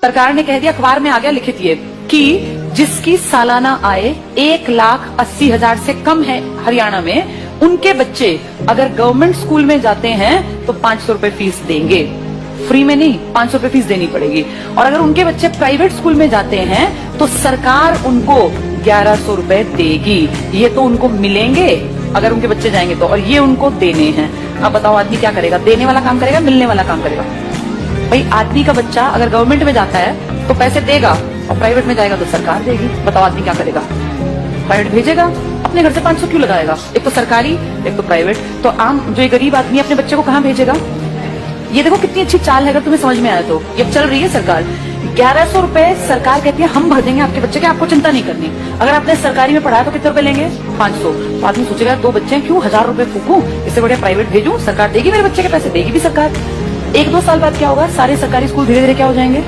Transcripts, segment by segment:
सरकार ने कह दिया, अखबार में आ गया लिखित ये कि जिसकी सालाना आय 1,80,000 से कम है हरियाणा में, उनके बच्चे अगर गवर्नमेंट स्कूल में जाते हैं तो 500 रुपए फीस देंगे। फ्री में नहीं, 500 रुपए फीस देनी पड़ेगी। और अगर उनके बच्चे प्राइवेट स्कूल में जाते हैं तो सरकार उनको 1100 रुपए देगी। ये तो उनको मिलेंगे अगर उनके बच्चे जाएंगे तो, और ये उनको देने हैं। अब बताओ आदमी क्या करेगा? देने वाला काम करेगा, मिलने वाला काम करेगा? भाई आदमी का बच्चा अगर गवर्नमेंट में जाता है तो पैसे देगा, और प्राइवेट में जाएगा तो सरकार देगी। बताओ आदमी क्या करेगा? प्राइवेट भेजेगा, अपने घर से 500 क्यों लगाएगा? एक तो सरकारी, एक तो प्राइवेट। तो आम जो ये गरीब आदमी अपने बच्चे को कहाँ भेजेगा? ये देखो कितनी अच्छी चाल है, अगर तुम्हें समझ में आया तो। ये चल रही है सरकार। 1100 रुपए सरकार कहती है हम भर देंगे आपके बच्चे के, आपको चिंता नहीं करनी। अगर आपने सरकारी में पढ़ाया तो कितने रुपए लेंगे? 500। तो आदमी सोचेगा 2 बच्चे हैं, क्यों 1000 रुपए फूकूं, इससे बढ़िया प्राइवेट भेजूं, सरकार देगी मेरे बच्चे के पैसे, देगी भी सरकार। 1-2 साल बाद क्या होगा? सारे सरकारी स्कूल धीरे धीरे क्या हो जाएंगे?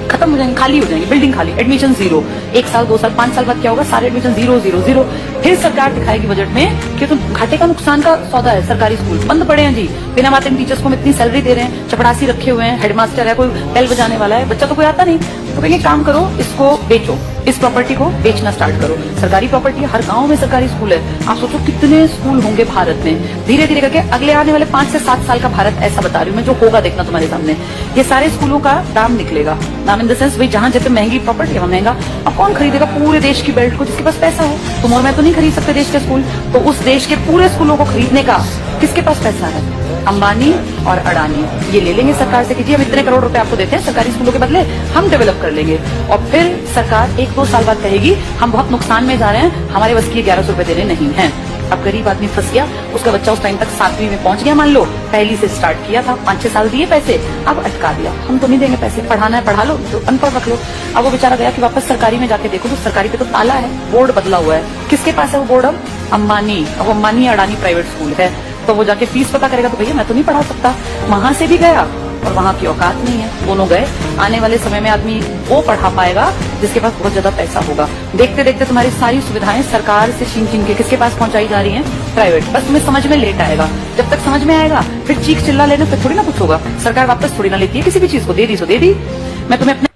खत्म हो जाएंगे, खाली हो जाएंगे, बिल्डिंग खाली, एडमिशन 0। 1 साल, 2 साल, 5 साल बाद क्या होगा? सारे एडमिशन 0, 0, 0। फिर सरकार दिखाएगी बजट में कि तो घाटे का नुकसान का सौदा है, सरकारी स्कूल बंद पड़े हैं जी, बिना बात इन टीचर्स को हम इतनी सैलरी दे रहे हैं, चपड़ासी रखे हुए हैं, हेडमास्टर है, कोई बेल बजाने वाला है, बच्चा तो कोई आता नहीं। तो कहेंगे काम करो, इसको बेचो, इस प्रॉपर्टी को बेचना स्टार्ट करो। सरकारी प्रॉपर्टी है, हर गांव में सरकारी स्कूल है। आप सोचो कितने स्कूल होंगे भारत में। धीरे धीरे करके अगले आने वाले 5 से 7 साल का भारत ऐसा बता रही हूँ मैं, जो होगा देखना तुम्हारे सामने। ये सारे स्कूलों का दाम निकलेगा, दाम इन द सेंस भाई जहां जितने महंगी प्रॉपर्टी है वहां महंगा। अब कौन खरीदेगा पूरे देश की बेल्ट को? जिसके पास पैसा है। तुम और मैं तो नहीं खरीद सकते देश के स्कूल, तो उस देश के पूरे स्कूलों को खरीदने का किसके पास पैसा है? अंबानी और अडानी ये ले लेंगे सरकार से कि जी हम इतने करोड़ रुपए आपको देते हैं, सरकारी स्कूलों के बदले हम डेवलप कर लेंगे। और फिर सरकार 1-2 साल बाद कहेगी हम बहुत नुकसान में जा रहे हैं, हमारे बस की 1100 रुपए देने नहीं है। अब गरीब आदमी फंस गया, उसका बच्चा उस टाइम तक 7वीं में पहुंच गया, मान लो पहली से स्टार्ट किया था, 5-6 साल दिए पैसे, अब अटका दिया, हम तो नहीं देंगे पैसे, पढ़ाना है पढ़ा लो, तो अनपढ़ रख लो। अब वो बेचारा गया कि वापस सरकारी में जाके देखो तो सरकारी पे तो ताला है, बोर्ड बदला हुआ है। किसके पास है वो बोर्ड? अब अंबानी। अब अंबानी अडानी प्राइवेट स्कूल है, तो वो जाके फीस पता करेगा तो भैया मैं तो नहीं पढ़ा सकता। वहां से भी गया और वहां की औकात नहीं है, दोनों गए। आने वाले समय में आदमी वो पढ़ा पाएगा जिसके पास बहुत ज्यादा पैसा होगा। देखते देखते तुम्हारी सारी सुविधाएं सरकार से छीन छीन के किसके पास पहुंचाई जा रही हैं? प्राइवेट। बस तुम्हें समझ में लेट आएगा, जब तक समझ में आएगा फिर चीख चिल्ला लेने से थोड़ी ना कुछ होगा। सरकार वापस थोड़ी ना लेती है किसी भी चीज को, दे दी सो दे दी। मैं तुम्हें अपने